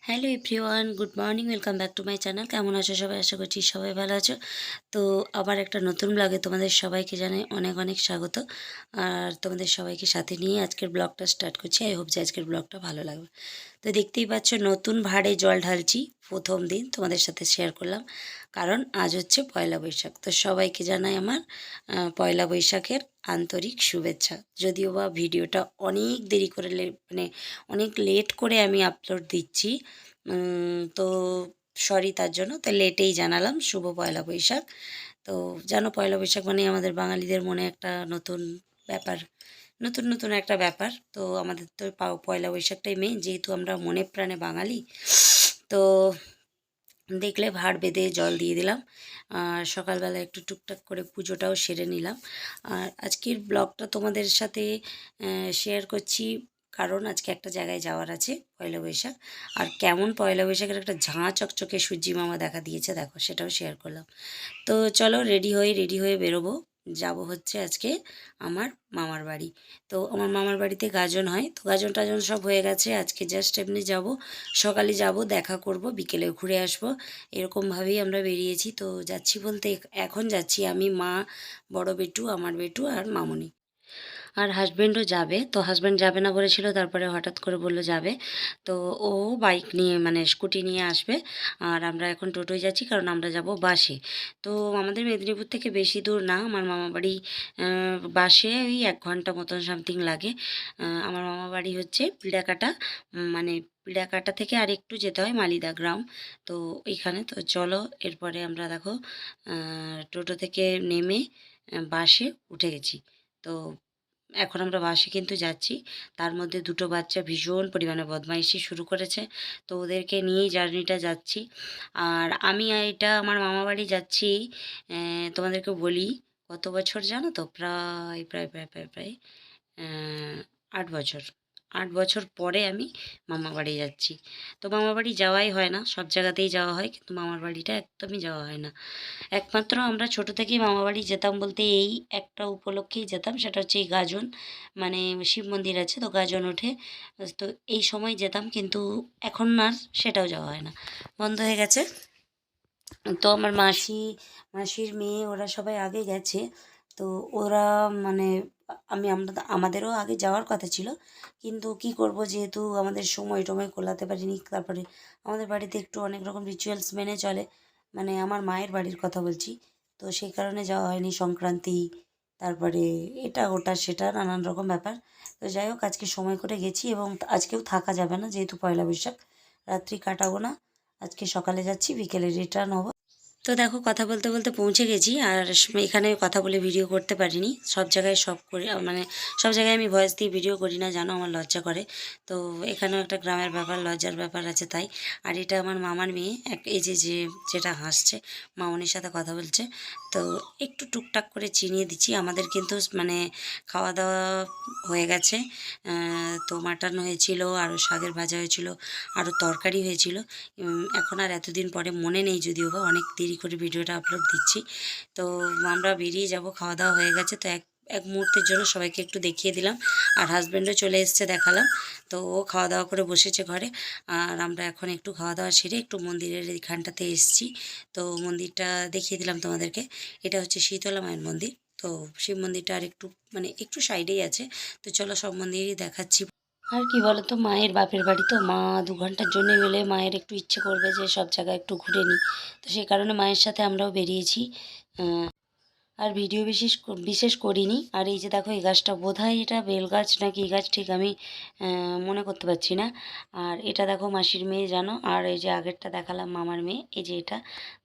Hello everyone, good morning, welcome back to my channel. কেমন আছো সবাই? আশা করছি সবাই ভালো আছো। তো আবার একটা নতুন ব্লগে তোমাদের সবাইকে জানাই অনেক অনেক স্বাগত। আর তোমাদের সবাইকে সাথে নিয়ে আজকের ব্লগটা স্টার্ট করছি। আই হোপ যে আজকের ব্লগটা ভালো লাগবে। তো দেখতেই পাচ্ছ নতুন ভাড়ে জল ঢালছি, প্রথম দিন তোমাদের সাথে শেয়ার করলাম, কারণ আজ হচ্ছে পয়লা বৈশাখ। তো সবাইকে জানাই আমার পয়লা বৈশাখের আন্তরিক শুভেচ্ছা। যদিও বা ভিডিওটা অনেক দেরি করে মানে অনেক লেট করে আমি আপলোড দিচ্ছি, তো সরি তার জন্য। তো লেটেই জানালাম শুভ পয়লা বৈশাখ। তো জানো, পয়লা বৈশাখ মানে আমাদের বাঙালিদের মনে একটা নতুন ব্যাপার, নতুন নতুন একটা ব্যাপার। তো আমাদের তো পয়লা বৈশাখটাই মেন, যেহেতু আমরা মনে প্রাণে বাঙালি। তো দেখলে ভাঁড় বেঁধে জল দিয়ে দিলাম, আর সকালবেলা একটু টুকটাক করে পুজোটাও সেরে নিলাম। আর আজকের ব্লগটা তোমাদের সাথে শেয়ার করছি, কারণ আজকে একটা জায়গায় যাওয়ার আছে পয়লা বৈশাখ। আর কেমন পয়লা বৈশাখের একটা ঝাঁ চকচকে সূর্যি মামা দেখা দিয়েছে দেখো, সেটাও শেয়ার করলাম। তো চলো রেডি হয়ে বেরোবো। যাব হচ্ছে আজকে আমার মামার বাড়ি। তো আমার মামার বাড়িতে গাজন হয়, তো গাজন টাজন সব হয়ে গেছে। আজকে জাস্ট এমনি যাব, সকালে যাব, দেখা করব, বিকেলে ঘুরে আসব, এরকমভাবেই আমরা বেরিয়েছি। তো যাচ্ছি বলতে এখন যাচ্ছি আমি, মা, বড় বেটু, আমার বেটু আর মামুনি। আর হাজব্যান্ডও যাবে। তো হাজব্যান্ড যাবে না বলেছিল, তারপরে হঠাৎ করে বলল যাবে। তো ও বাইক নিয়ে মানে স্কুটি নিয়ে আসবে, আর আমরা এখন টোটোয় যাচ্ছি, কারণ আমরা যাব বাসে। তো আমাদের মেদিনীপুর থেকে বেশি দূর না আমার মামাবাড়ি। বাসে ওই 1 ঘন্টা মতন সামথিং লাগে। আমার মামাবাড়ি হচ্ছে পিড়াকাটা, মানে পিড়াকাটা থেকে আর একটু যেতে হয় মালিদা গ্রাম। তো এইখানে তো চলো, এরপরে আমরা দেখো টোটো থেকে নেমে বাসে উঠে গেছি। তো এখন আমরা বাসে কিন্তু যাচ্ছি। তার মধ্যে দুটো বাচ্চা ভীষণ পরিমাণে বদমাইশি শুরু করেছে, তো ওদেরকে নিয়েই জার্নিটা যাচ্ছি। আর আমি এটা আমার মামাবাড়ি যাচ্ছি, তোমাদেরকে বলি কত বছর জানো তো, প্রায় প্রায় প্রায় প্রায় প্রায় 8 বছর। 8 বছর পরে আমি মামা বাড়ি যাচ্ছি। তো মামা বাড়ি যাওয়াই হয় না, সব জায়গাতেই যাওয়া হয়, কিন্তু মামার বাড়িটা একদমই যাওয়া হয় না। একমাত্র আমরা ছোট থেকেই মামাবাড়ি যেতাম বলতে এই একটা উপলক্ষেই যেতাম, সেটা হচ্ছে এই গাজন, মানে শিব মন্দির আছে তো গাজন ওঠে, তো এই সময় যেতাম। কিন্তু এখন আর সেটাও যাওয়া হয় না, বন্ধ হয়ে গেছে। তো আমার মাসির মেয়ে ওরা সবাই আগে গেছে। তো ওরা মানে আমাদেরও আগে যাওয়ার কথা ছিল, কিন্তু কি করব, যেহেতু আমাদের সময় টময় কোলাতে পারিনি। তারপরে আমাদের বাড়িতে একটু অনেক রকম রিচুয়ালস মেনে চলে, মানে আমার মায়ের বাড়ির কথা বলছি। তো সেই কারণে যাওয়া হয়নি। সংক্রান্তি, তারপরে এটা ওটা সেটা নানান রকম ব্যাপার। তো যাই হোক, আজকে সময় করে গেছি, এবং আজকেও থাকা যাবে না, যেহেতু পয়লা বৈশাখ রাত্রি কাটাবো না। আজকে সকালে যাচ্ছি, বিকেলে রিটার্ন হব। তো দেখো, কথা বলতে বলতে পৌঁছে গেছি। আর এখানে কথা বলে ভিডিও করতে পারিনি, সব জায়গায় সব করি, মানে সব জায়গায় আমি ভয়েস দিয়ে ভিডিও করি না, জানো আমার লজ্জা করে। তো এখানেও একটা গ্রামের ব্যাপার, লজ্জার ব্যাপার আছে তাই। আর এটা আমার মামার মেয়ে, এই যেটা হাসছে, মামনির সাথে কথা বলছে। তো একটু টুকটাক করে চিনিয়ে দিচ্ছি। আমাদের কিন্তু মানে খাওয়া দাওয়া হয়ে গেছে। তো মাটন হয়েছিল, আরও শাকের ভাজা হয়েছিল, আরও তরকারি হয়েছিল। এখন আর এতদিন পরে মনে নেই, যদিও বা অনেক দেরি করে ভিডিওটা আপলোড দিচ্ছি। তো আমরা বেরিয়ে যাব, খাওয়া দাওয়া হয়ে গেছে। তো এক এক মুহূর্তের জন্য সবাইকে একটু দেখিয়ে দিলাম। আর হাজব্যান্ডও চলে এসছে, দেখালাম। তো ও খাওয়া দাওয়া করে বসেছে ঘরে। আর আমরা এখন একটু খাওয়া দাওয়া সেরে একটু মন্দিরের এইখানটাতে এসেছি। তো মন্দিরটা দেখিয়ে দিলাম তোমাদেরকে। এটা হচ্ছে শীতলা মায়ের মন্দির। তো শিব মন্দিরটা আর একটু মানে একটু সাইডেই আছে। তো চলো, সব মন্দিরই দেখাচ্ছি। আর কি বলতো, মায়ের বাপের বাড়ি, তো মা 2 ঘন্টার জন্য গেলে মায়ের একটু ইচ্ছে করবে যে সব জায়গায় একটু ঘুরে নিই। তো সেই কারণে মায়ের সাথে আমরাও বেরিয়েছি। আর ভিডিও বিশেষ করিনি। আর এই যে দেখো, এই গাছটা বোধহয় এটা বেল গাছ নাকি এই গাছ, ঠিক আমি মনে করতে পারছি না। আর এটা দেখো মাসির মেয়ে, জানো। আর এই যে আগেরটা দেখালাম মামার মেয়ে, এই যে এটা।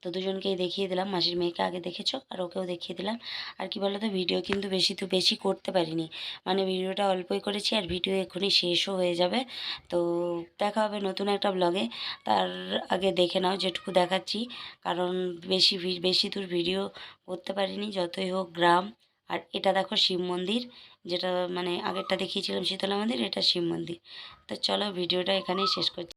তো দুজনকেই দেখিয়ে দিলাম, মাসির মেয়েকে আগে দেখেছো আর ওকেও দেখিয়ে দিলাম। আর কি বলো তো, ভিডিও কিন্তু বেশি করতে পারিনি, মানে ভিডিওটা অল্পই করেছি, আর ভিডিও এক্ষুনি শেষও হয়ে যাবে। তো দেখা হবে নতুন একটা ব্লগে। তার আগে দেখে নাও যেটুকু দেখাচ্ছি, কারণ বেশি দূর ভিডিও করতে পারিনি, যতই হোক গ্রাম। আর এটা দেখো শিব মন্দির, যেটা মানে আগেরটা দেখিয়েছিলাম শীতলা মন্দির, এটা শিব মন্দির। তো চলো, ভিডিওটা এখানেই শেষ করছি।